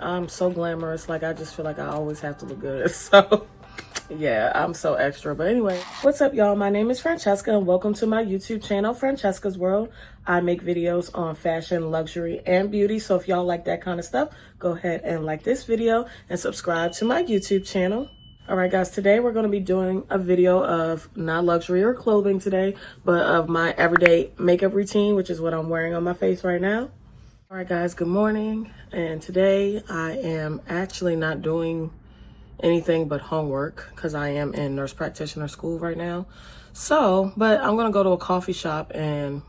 I'm so glamorous. Like, I just feel like I always have to look good. So, yeah, I'm so extra. But anyway, what's up, y'all? My name is Francesca, and welcome to my YouTube channel, Francesca's World. I make videos on fashion, luxury, and beauty. So if y'all like that kind of stuff, go ahead and like this video and subscribe to my YouTube channel. All right, guys, today we're going to be doing a video of not luxury or clothing today, but of my everyday makeup routine, which is what I'm wearing on my face right now. All right, guys, good morning. And today I am actually not doing anything but homework because I am in nurse practitioner school right now. So, but I'm going to go to a coffee shop and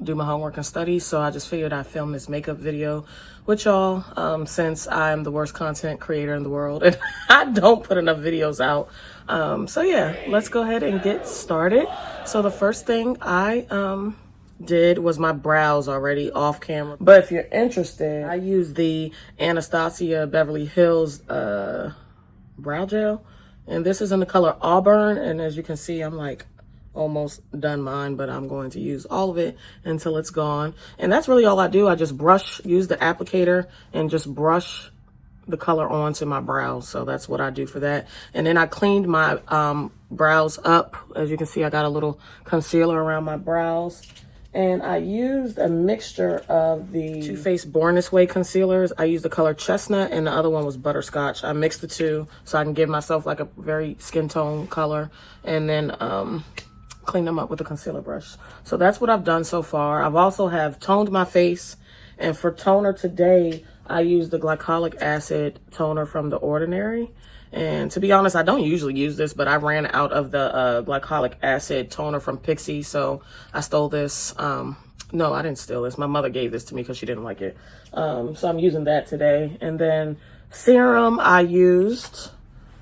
do my homework and study. So I just figured I'd film this makeup video with y'all since I'm the worst content creator in the world and I don't put enough videos out. So yeah, let's go ahead and get started. So the first thing I did was my brows already off camera. But if you're interested, I use the Anastasia Beverly Hills brow gel. And this is in the color Auburn. And as you can see, I'm like almost done mine, but I'm going to use all of it until it's gone. And that's really all I do. I just use the applicator and just brush the color onto my brows. So that's what I do for that. And then I cleaned my brows up. As you can see, I got a little concealer around my brows. And I used a mixture of the Too Faced Born This Way concealers. I used the color Chestnut and the other one was Butterscotch. I mixed the two so I can give myself like a very skin tone color and then clean them up with a concealer brush. So that's what I've done so far. I've also have toned my face, and for toner today, I used the glycolic acid toner from The Ordinary. And to be honest, I don't usually use this, but I ran out of the glycolic acid toner from Pixie, so I stole this. No, I didn't steal this. My mother gave this to me because she didn't like it. So I'm using that today. And then serum, I used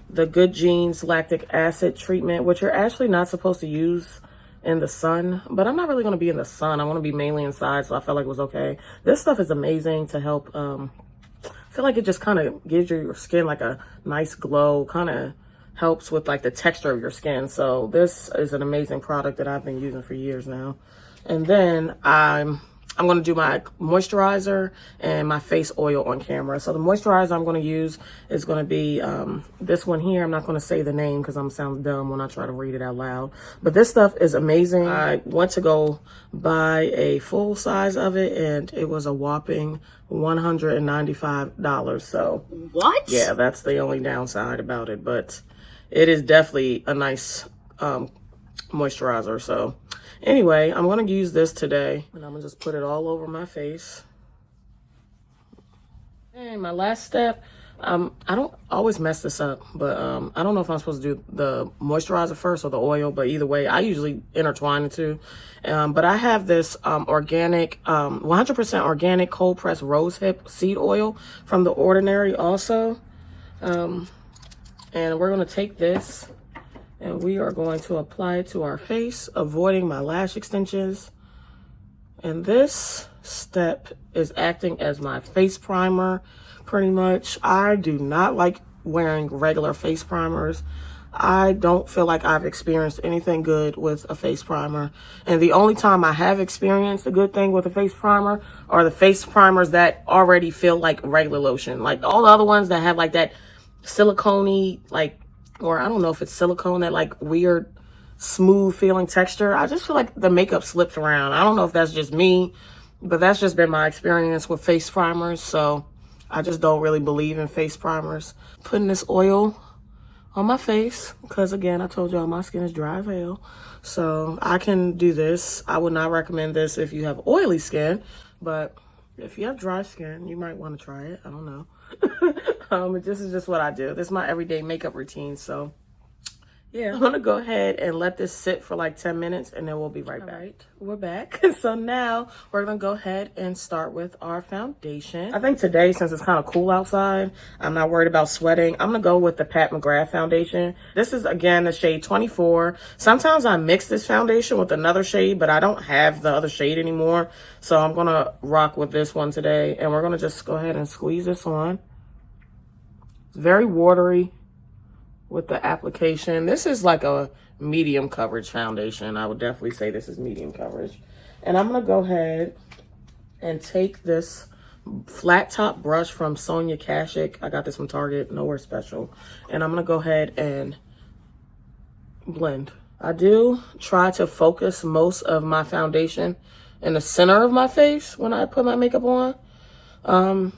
the Good Genes lactic acid treatment, which you're actually not supposed to use in the sun, but I'm not really going to be in the sun. I want to be mainly inside, so I felt like it was okay. This stuff is amazing to help I feel like it just kind of gives your skin like a nice glow, kind of helps with like the texture of your skin. So this is an amazing product that I've been using for years now. And then I'm going to do my moisturizer and my face oil on camera. So the moisturizer I'm going to use is going to be this one here. I'm not going to say the name because I'm going to sound dumb when I try to read it out loud. But this stuff is amazing. I went to go buy a full size of it and it was a whopping $195. So what? Yeah, that's the only downside about it. But it is definitely a nice moisturizer. So anyway, I'm going to use this today and I'm going to just put it all over my face. And my last step, I don't always mess this up, but I don't know if I'm supposed to do the moisturizer first or the oil, but either way, I usually intertwine the two. But I have this organic, 100% organic cold pressed rosehip seed oil from The Ordinary also. And we're going to take this and we are going to apply it to our face, avoiding my lash extensions. And this step is acting as my face primer, pretty much. I do not like wearing regular face primers. I don't feel like I've experienced anything good with a face primer. And the only time I have experienced a good thing with a face primer are the face primers that already feel like regular lotion. Like all the other ones that have like that silicone-y, like, or I don't know if it's silicone, that like weird smooth feeling texture. I just feel like the makeup slips around. I don't know if that's just me, but that's just been my experience with face primers. So I just don't really believe in face primers. Putting this oil on my face because again, I told y'all my skin is dry as hell. So I can do this. I would not recommend this if you have oily skin, but if you have dry skin, you might want to try it. I don't know. This is just what I do. This is my everyday makeup routine. So yeah, I'm gonna go ahead and let this sit for like 10 minutes and then we'll be right back. All right, we're back. So now we're gonna go ahead and start with our foundation. I think today, since it's kind of cool outside, I'm not worried about sweating. I'm gonna go with the Pat McGrath foundation. This is again the shade 24. Sometimes I mix this foundation with another shade, but I don't have the other shade anymore. So I'm gonna rock with this one today and we're gonna just go ahead and squeeze this on. It's very watery with the application. This is like a medium coverage foundation. I would definitely say this is medium coverage. And I'm gonna go ahead and take this flat top brush from Sonia Kashuk. I got this from Target, nowhere special. And I'm gonna go ahead and blend. I do try to focus most of my foundation in the center of my face when I put my makeup on.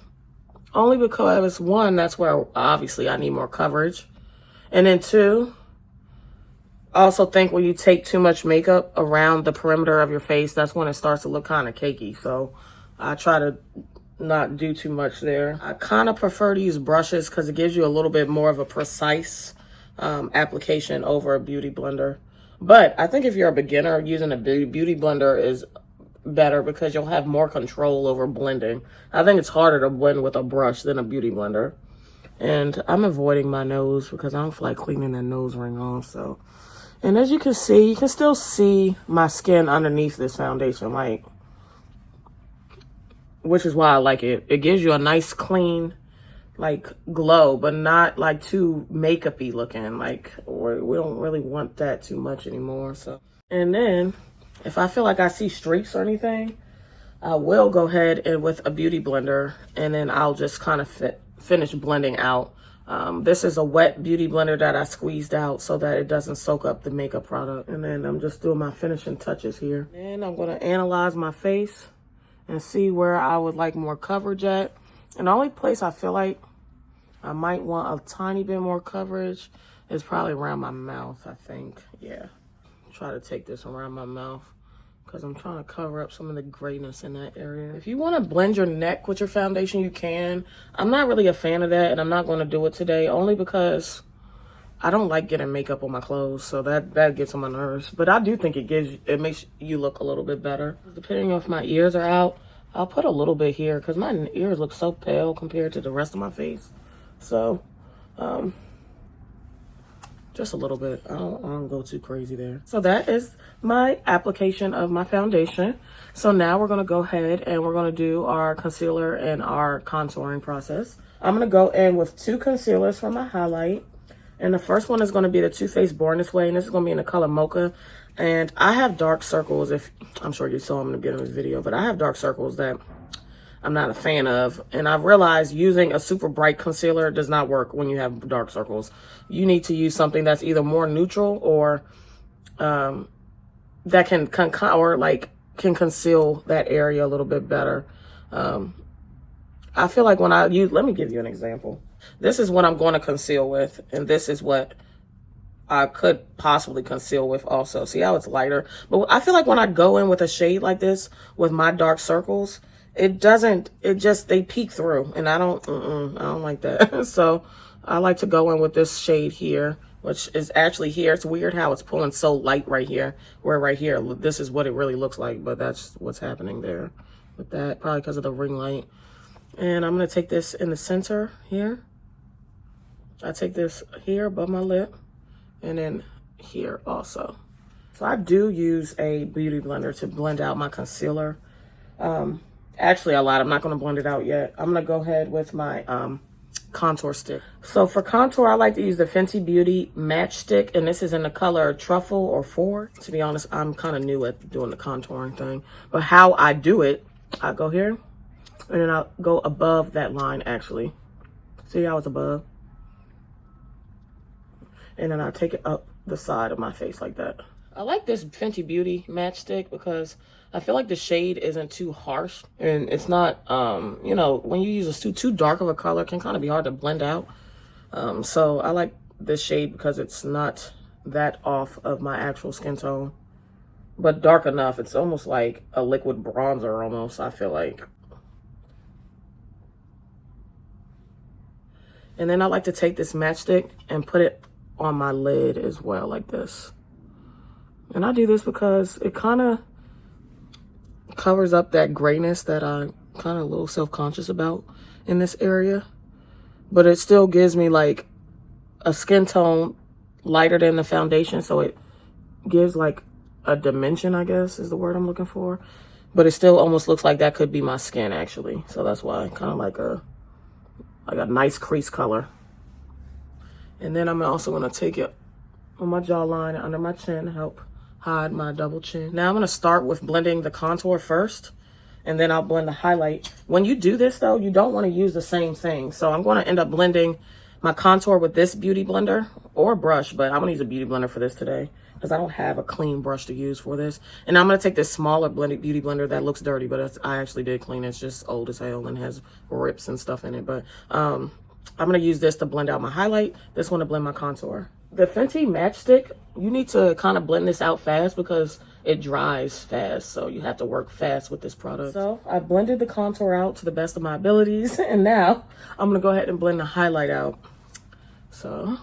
Only because, one, that's where obviously I need more coverage. And then two, I also think when you take too much makeup around the perimeter of your face, that's when it starts to look kind of cakey. So I try to not do too much there. I kind of prefer to use brushes because it gives you a little bit more of a precise application over a beauty blender. But I think if you're a beginner, using a beauty blender is better because you'll have more control over blending. I think it's harder to blend with a brush than a beauty blender. And I'm avoiding my nose because I don't feel like cleaning that nose ring off. So, and as you can see, you can still see my skin underneath this foundation, like, which is why I like it. It gives you a nice clean, like, glow, but not like too makeup-y looking. Like, we don't really want that too much anymore. So, and then if I feel like I see streaks or anything, I will go ahead and with a beauty blender, and then I'll just kind of finish blending out. This is a wet beauty blender that I squeezed out so that it doesn't soak up the makeup product. And then I'm just doing my finishing touches here. And I'm going to analyze my face and see where I would like more coverage at. And the only place I feel like I might want a tiny bit more coverage is probably around my mouth, I think. Yeah. Try to take this around my mouth because I'm trying to cover up some of the grayness in that area. If you want to blend your neck with your foundation, you can. I'm not really a fan of that, and I'm not going to do it today only because I don't like getting makeup on my clothes, so that gets on my nerves. But I do think it makes you look a little bit better. Depending on if my ears are out, I'll put a little bit here because my ears look so pale compared to the rest of my face. So, just a little bit. I don't go too crazy there. So that is my application of my foundation. So now we're going to go ahead and we're going to do our concealer and our contouring process. I'm going to go in with 2 concealers for my highlight. And the first one is going to be the Too Faced Born This Way. And this is going to be in the color Mocha. And I have dark circles, if I'm sure you saw them in the beginning of this video, but I have dark circles that I'm not a fan of. And I've realized using a super bright concealer does not work when you have dark circles. You need to use something that's either more neutral or that can conceal that area a little bit better. I feel like when I use, let me give you an example. This is what I'm going to conceal with, and this is what I could possibly conceal with also. See how it's lighter? But I feel like when I go in with a shade like this with my dark circles, they peek through, and I don't like that. So I like to go in with this shade here, which is actually here. It's weird how it's pulling so light right here, where right here, this is what it really looks like, but that's what's happening there with that, probably because of the ring light. And I'm going to take this in the center here. I take this here above my lip and then here also. So I do use a beauty blender to blend out my concealer. Actually a lot. I'm not going to blend it out yet. I'm going to go ahead with my contour stick. So for contour, I like to use the Fenty Beauty Match Stick, and this is in the color Truffle or 4. To be honest, I'm kind of new at doing the contouring thing. But how I do it, I go here, and then I'll go above that line actually. See how it's above? And then I take it up the side of my face like that. I like this Fenty Beauty matchstick because I feel like the shade isn't too harsh, and it's not, you know, when you use too dark of a color, it can kind of be hard to blend out. So I like this shade because it's not that off of my actual skin tone, but dark enough. It's almost like a liquid bronzer almost, I feel like. And then I like to take this matchstick and put it on my lid as well, like this. And I do this because it kind of covers up that grayness that I'm kind of a little self-conscious about in this area. But it still gives me like a skin tone lighter than the foundation. So it gives like a dimension, I guess is the word I'm looking for. But it still almost looks like that could be my skin actually. So that's why kind of like a nice crease color. And then I'm also going to take it on my jawline and under my chin to help hide my double chin. Now I'm going to start with blending the contour first. and then I'll blend the highlight. When you do this though, you don't want to use the same thing. So I'm going to end up blending my contour with this beauty blender or brush, but I'm gonna use a beauty blender for this today because I don't have a clean brush to use for this. And I'm gonna take this smaller beauty blender that looks dirty, but I actually did clean it. It's just old as hell and has rips and stuff in it. But I'm gonna use this to blend out my highlight, this one to blend my contour. The Fenty matchstick, you need to kind of blend this out fast because it dries fast, so you have to work fast with this product. So I blended the contour out to the best of my abilities, and now I'm gonna go ahead and blend the highlight out. So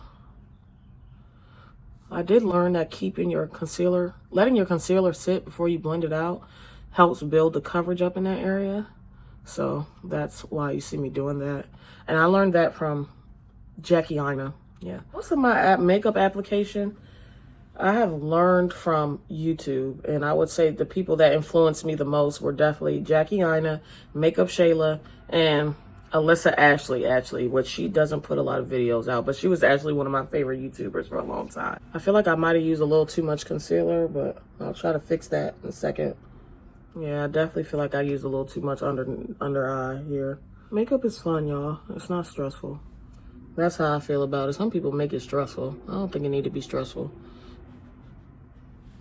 I did learn that keeping your concealer, letting your concealer sit before you blend it out helps build the coverage up in that area. So that's why you see me doing that. And I learned that from Jackie Ina. Yeah. Most of my makeup application, I have learned from YouTube. And I would say the people that influenced me the most were definitely Jackie Ina, Makeup Shayla, and Alyssa Ashley, actually, which she doesn't put a lot of videos out, but she was actually one of my favorite YouTubers for a long time. I feel like I might have used a little too much concealer, but I'll try to fix that in a second. Yeah, I definitely feel like I used a little too much under eye here. Makeup is fun, y'all. It's not stressful. That's how I feel about it. Some people make it stressful. I don't think it need to be stressful.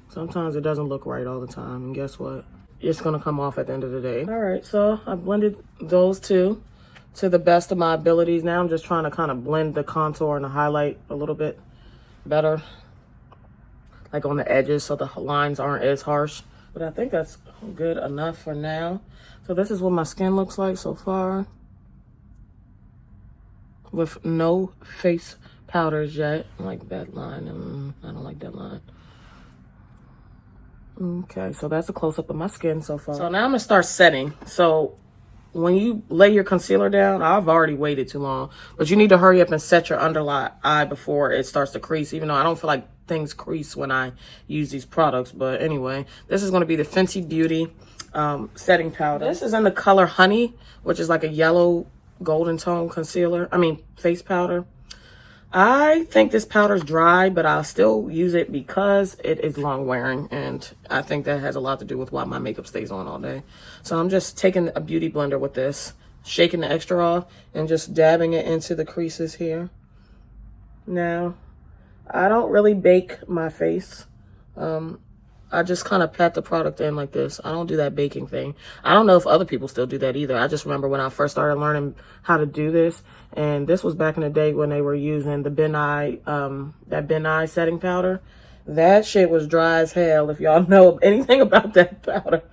Sometimes it doesn't look right all the time, and guess what? It's gonna come off at the end of the day. All right, so I blended those two to the best of my abilities. Now I'm just trying to kind of blend the contour and the highlight a little bit better, like on the edges so the lines aren't as harsh. But I think that's good enough for now. So this is what my skin looks like so far, with no face powders yet. I like that line. I don't like that line. Okay, so that's a close-up of my skin so far. So now I'm gonna start setting. So when you lay your concealer down, I've already waited too long, but you need to hurry up and set your under eye before it starts to crease, even though I don't feel like things crease when I use these products. But anyway, this is gonna be the Fenty Beauty setting powder. This is in the color Honey, which is like a yellow golden tone concealer. Face powder. I think this powder's dry, but I'll still use it because it is long wearing, and I think that has a lot to do with why my makeup stays on all day. So I'm just taking a beauty blender with this, shaking the extra off, and just dabbing it into the creases here. Now, I don't really bake my face. I just kind of pat the product in like this. I don't do that baking thing. I don't know if other people still do that either. I just remember when I first started learning how to do this, and this was back in the day when they were using the that Ben Nye setting powder. That shit was dry as hell, if y'all know anything about that powder.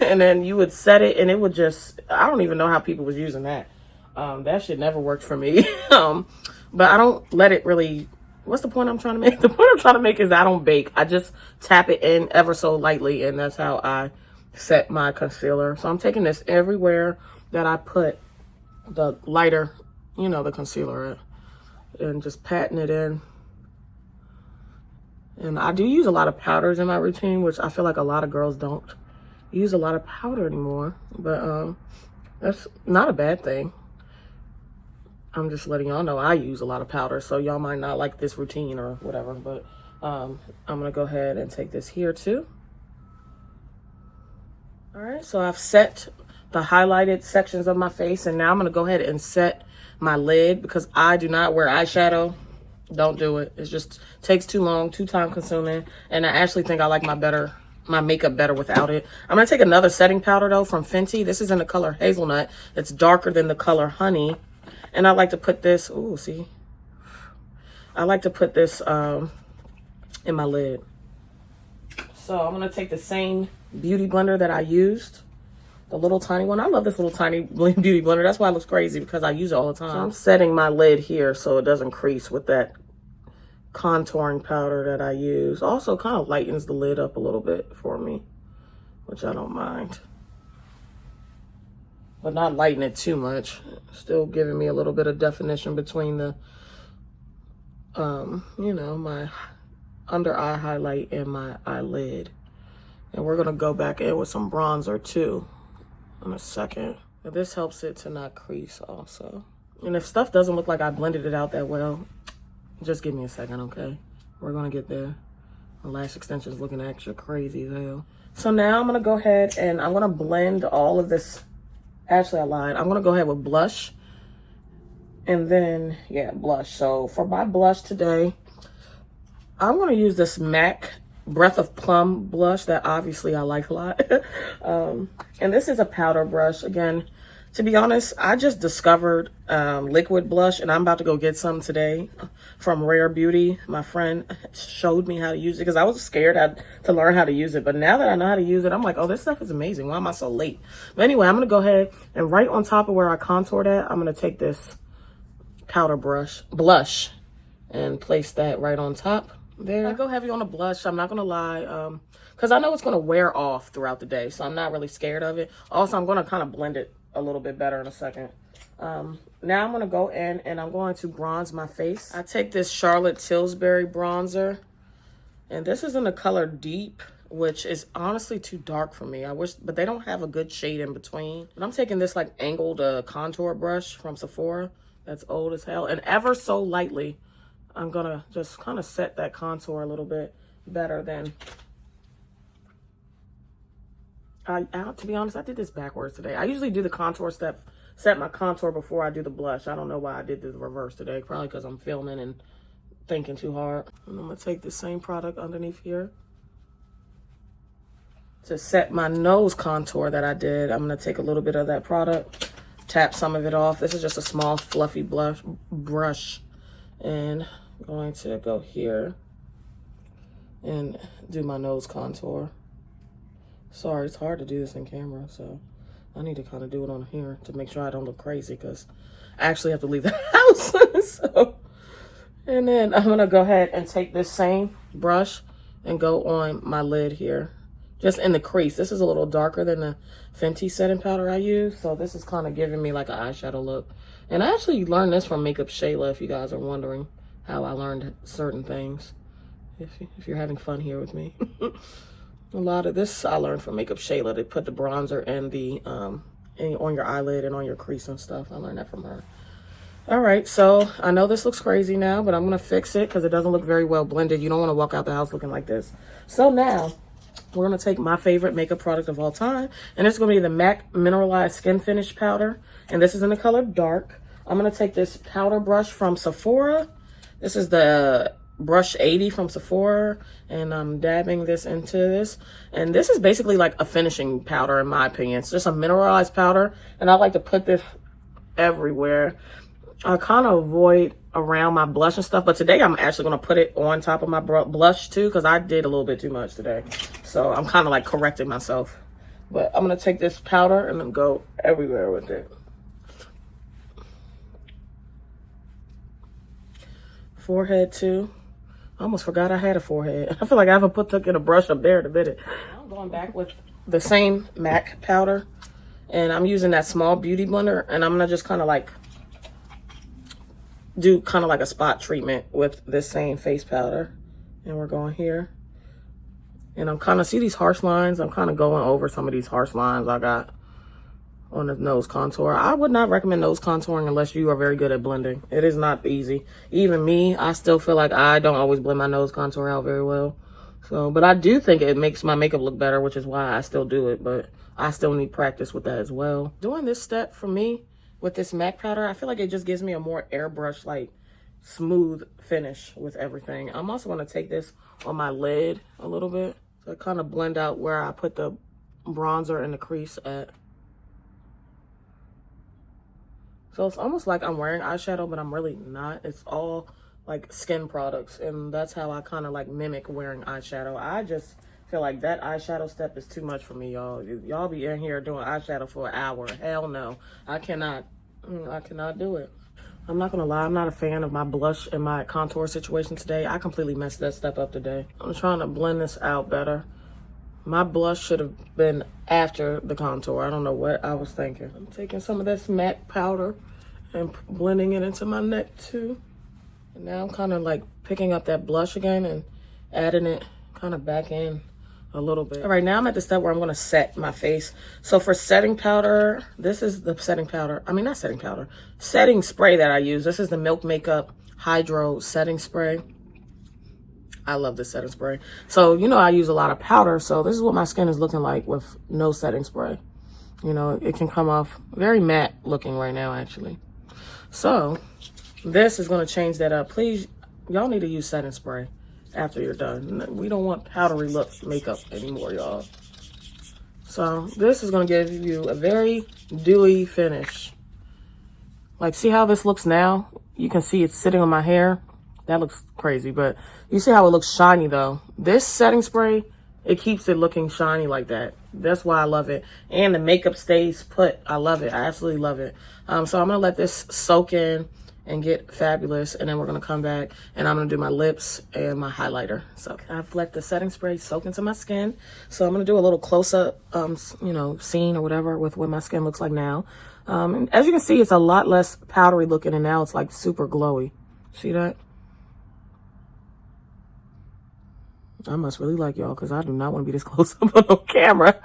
And then you would set it and it would just, I don't even know how people was using that. That shit never worked for me. But I don't let it really, what's the point I'm trying to make? The point I'm trying to make is I don't bake. I just tap it in ever so lightly, and that's how I set my concealer. So I'm taking this everywhere that I put the lighter, the concealer at, and just patting it in. And I do use a lot of powders in my routine, which I feel like a lot of girls don't use a lot of powder anymore. But that's not a bad thing. I'm just letting y'all know I use a lot of powder, so y'all might not like this routine or whatever. But I'm gonna go ahead and take this here too. All right, so I've set the highlighted sections of my face, and now I'm gonna go ahead and set my lid because I do not wear eyeshadow. Don't do it. It just takes too long, too time consuming. And I actually think I like my makeup better without it. I'm going to take another setting powder though from Fenty. This is in the color Hazelnut. It's darker than the color Honey. And I like to put this, ooh, see? I like to put this in my lid. So I'm going to take the same beauty blender that I used. The little tiny one. I love this little tiny beauty blender. That's why it looks crazy, because I use it all the time. So I'm setting my lid here so it doesn't crease with that contouring powder that I use. Also kind of lightens the lid up a little bit for me, which I don't mind. But not lighten it too much. Still giving me a little bit of definition between the, my under eye highlight and my eyelid. And we're going to go back in with some bronzer too in a second. But this helps it to not crease also. And if stuff doesn't look like I blended it out that well, just give me a second, okay? We're gonna get there. My lash extension is looking extra crazy as hell. So now I'm gonna go ahead and I'm gonna blend all of this. Actually, I lied. I'm gonna go ahead with blush. And then, yeah, blush. So for my blush today, I'm gonna use this MAC Breath of Plum blush that obviously I like a lot. And this is a powder brush. Again, to be honest, I just discovered liquid blush, and I'm about to go get some today from Rare Beauty. My friend showed me how to use it because I was scared to learn how to use it. But now that I know how to use it, I'm like, oh, this stuff is amazing. Why am I so late? But anyway, I'm gonna go ahead and right on top of where I contoured at, I'm gonna take this powder blush and place that right on top there. I go heavy on the blush. I'm not gonna lie, because I know it's gonna wear off throughout the day, so I'm not really scared of it. Also, I'm gonna kind of blend it a little bit better in a second. Now I'm gonna go in and I'm going to bronze my face. I take this Charlotte Tilbury bronzer, and this is in the color Deep, which is honestly too dark for me. I wish, but they don't have a good shade in between. But I'm taking this like angled contour brush from Sephora that's old as hell, and ever so lightly I'm gonna just kind of set that contour a little bit better than to be honest, I did this backwards today. I usually do the contour step, set my contour before I do the blush. I don't know why I did the reverse today. Probably because I'm filming and thinking too hard. And I'm gonna take the same product underneath here to set my nose contour that I did. I'm gonna take a little bit of that product, tap some of it off. This is just a small fluffy brush, and I'm going to go here and do my nose contour. Sorry, it's hard to do this in camera, so I need to kind of do it on here to make sure I don't look crazy, because I actually have to leave the house. So, and then I'm gonna go ahead and take this same brush and go on my lid here, just in the crease. This is a little darker than the Fenty setting powder I use, so this is kind of giving me like an eyeshadow look. And I actually learned this from Makeup Shayla, if you guys are wondering how I learned certain things, if you're having fun here with me. A lot of this I learned from Makeup Shayla. They put the bronzer and the on your eyelid and on your crease and stuff. I learned that from her. All right, so I know this looks crazy now, but I'm gonna fix it because it doesn't look very well blended. You don't want to walk out the house looking like this. So now we're gonna take my favorite makeup product of all time, and it's gonna be the MAC Mineralized Skin Finish Powder, and this is in the color Dark. I'm gonna take this powder brush from Sephora. This is the brush 80 from Sephora, and I'm dabbing this into this, and this is basically like a finishing powder in my opinion. It's just a mineralized powder, and I like to put this everywhere. I kind of avoid around my blush and stuff, but today I'm actually going to put it on top of my blush too, because I did a little bit too much today, so I'm kind of like correcting myself. But I'm going to take this powder and then go everywhere with it. Forehead too. I almost forgot I had a forehead. I feel like I haven't took in a brush up there in a minute. I'm going back with the same MAC powder, and I'm using that small beauty blender, and I'm gonna just kind of like do kind of like a spot treatment with this same face powder. And we're going here, and I'm kind of, see these harsh lines? I'm kind of going over some of these harsh lines I got on the nose contour. I would not recommend nose contouring unless you are very good at blending. It is not easy. Even me, I still feel like I don't always blend my nose contour out very well. So, but I do think it makes my makeup look better, which is why I still do it, but I still need practice with that as well. Doing this step for me with this MAC powder, I feel like it just gives me a more airbrush, like smooth finish with everything. I'm also going to take this on my lid a little bit to kind of blend out where I put the bronzer and the crease at. So it's almost like I'm wearing eyeshadow, but I'm really not. It's all like skin products, and that's how I kind of like mimic wearing eyeshadow. I just feel like that eyeshadow step is too much for me, y'all. Y'all be in here doing eyeshadow for an hour. Hell no. I cannot do it. I'm not gonna lie, I'm not a fan of my blush and my contour situation today. I completely messed that step up today. I'm trying to blend this out better. My blush should have been after the contour. I don't know what I was thinking. I'm taking some of this MAC powder and blending it into my neck too. And now I'm kind of like picking up that blush again and adding it kind of back in a little bit. All right, now I'm at the step where I'm gonna set my face. So for setting powder, this is the setting powder. I mean, not setting powder, setting spray that I use. This is the Milk Makeup Hydro Setting Spray. I love this setting spray. So, you know, I use a lot of powder. So this is what my skin is looking like with no setting spray. You know, it can come off very matte looking right now, actually. So this is going to change that up. Please, y'all need to use setting spray after you're done. We don't want powdery look makeup anymore, y'all. So this is going to give you a very dewy finish. Like, see how this looks now? You can see it's sitting on my hair. That looks crazy, but you see how it looks shiny though. This setting spray, it keeps it looking shiny like that. That's why I love it. And the makeup stays put. I love it. I absolutely love it. So I'm going to let this soak in and get fabulous. And then we're going to come back and I'm going to do my lips and my highlighter. So I've let the setting spray soak into my skin. So I'm going to do a little close-up, you know, scene or whatever with what my skin looks like now. And as you can see, it's a lot less powdery looking, and now it's like super glowy. See that? I must really like y'all, because I do not want to be this close up on camera.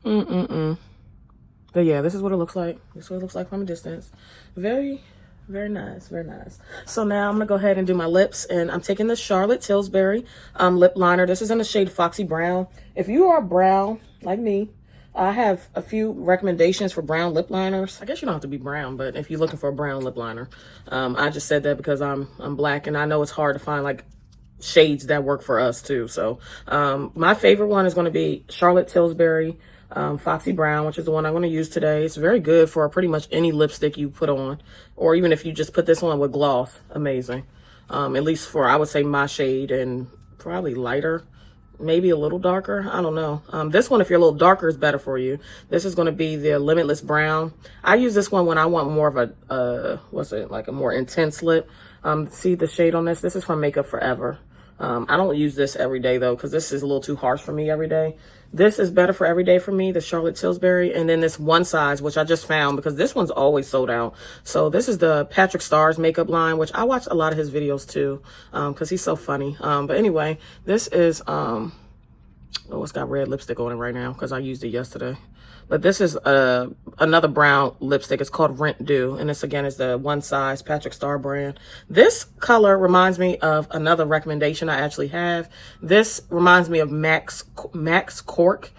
But yeah, this is what it looks like. This is what it looks like from a distance. Very, very nice. Very nice. So now I'm going to go ahead and do my lips. And I'm taking the Charlotte Tilbury lip liner. This is in the shade Foxy Brown. If you are brown, like me, I have a few recommendations for brown lip liners. I guess you don't have to be brown, but if you're looking for a brown lip liner, I just said that because I'm black, and I know it's hard to find like shades that work for us too. So my favorite one is going to be Charlotte Tilbury Foxy Brown, which is the one I'm going to use today. It's very good for pretty much any lipstick you put on, or even if you just put this on with gloss. Amazing. At least for, I would say, my shade, and probably lighter, maybe a little darker. I don't know. This one, if you're a little darker, is better for you. This is going to be the Limitless Brown. I use this one when I want more of a what's it, like a more intense lip. See the shade on this? This is from Makeup Forever. I don't use this every day though, because this is a little too harsh for me every day. This is better for every day for me, the Charlotte Tilbury. And then this one size, which I just found because this one's always sold out. So this is the Patrick Starr's makeup line, which I watch a lot of his videos too, because he's so funny. But anyway, this is, oh, it's got red lipstick on it right now because I used it yesterday. But this is another brown lipstick. It's called Rent Dew. And this, again, is the one size Patrick Starr brand. This color reminds me of another recommendation I actually have. This reminds me of Max Cork.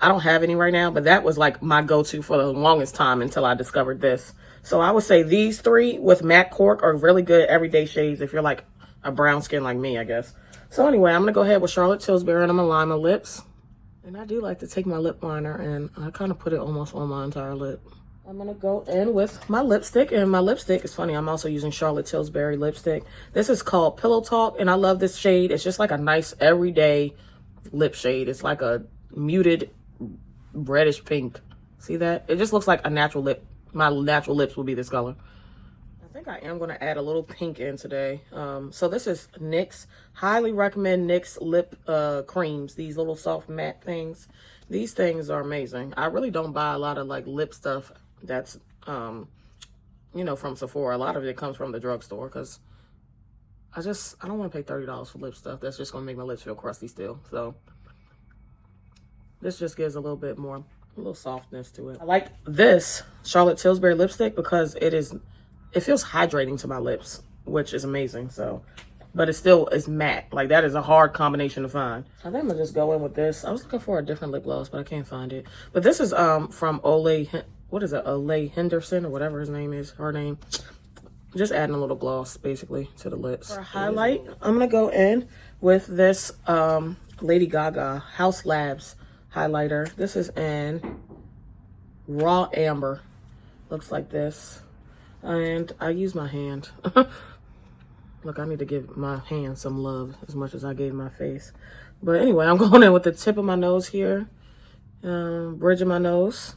I don't have any right now, but that was like my go-to for the longest time until I discovered this. So I would say these three with Mac Cork are really good everyday shades if you're like a brown skin like me, I guess. So anyway, I'm going to go ahead with Charlotte Tilbury, and I'm going to line my lips. And I do like to take my lip liner and I kind of put it almost on my entire lip. I'm going to go in with my lipstick, and my lipstick is funny. I'm also using Charlotte Tilbury lipstick. This is called Pillow Talk, and I love this shade. It's just like a nice everyday lip shade. It's like a muted reddish pink. See that? It just looks like a natural lip. My natural lips will be this color. I think I am going to add a little pink in today. So this is NYX. Highly recommend NYX lip creams. These little soft matte things. These things are amazing. I really don't buy a lot of like lip stuff that's, you know, from Sephora. A lot of it comes from the drugstore because I don't want to pay $30 for lip stuff. That's just going to make my lips feel crusty still. So this just gives a little bit more, a little softness to it. I like this Charlotte Tilbury lipstick because it feels hydrating to my lips, which is amazing. So, but it still is matte. Like, that is a hard combination to find. I think I'm gonna just go in with this. I was looking for a different lip gloss, but I can't find it. But this is from Ole, what is it? Ole Henderson or whatever his name is, her name. Just adding a little gloss basically to the lips. For a highlight, I'm gonna go in with this Lady Gaga House Labs highlighter. This is in Raw Amber. Looks like this. And I use my hand. Look, I need to give my hand some love as much as I gave my face. But anyway, I'm going in with the tip of my nose here. Bridge of my nose.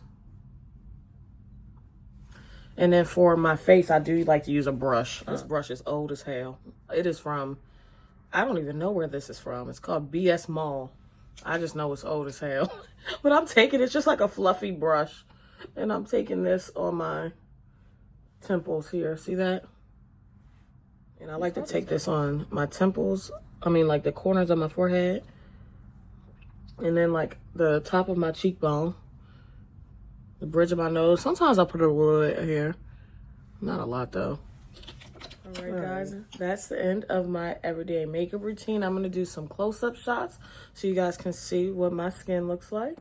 And then for my face, I do like to use a brush. This brush is old as hell. It is from, I don't even know where this is from. It's called BS Mall. I just know it's old as hell. But I'm taking, it's just like a fluffy brush. And I'm taking this on my temples here. See that? And I like to take this on my temples. I mean, like the corners of my forehead. And then like the top of my cheekbone. The bridge of my nose. Sometimes I'll put a little bit here. Not a lot though. All right, guys, that's the end of my everyday makeup routine. I'm going to do some close-up shots so you guys can see what my skin looks like.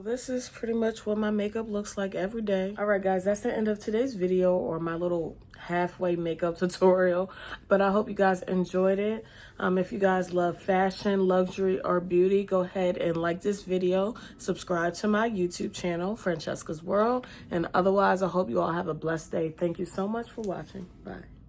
This is pretty much what my makeup looks like every day. All right, guys, that's the end of today's video, or my little halfway makeup tutorial, but I hope you guys enjoyed it. If you guys love fashion, luxury, or beauty, go ahead and like this video, subscribe to my YouTube channel, Francesca's World, and otherwise, I hope you all have a blessed day. Thank you so much for watching. Bye.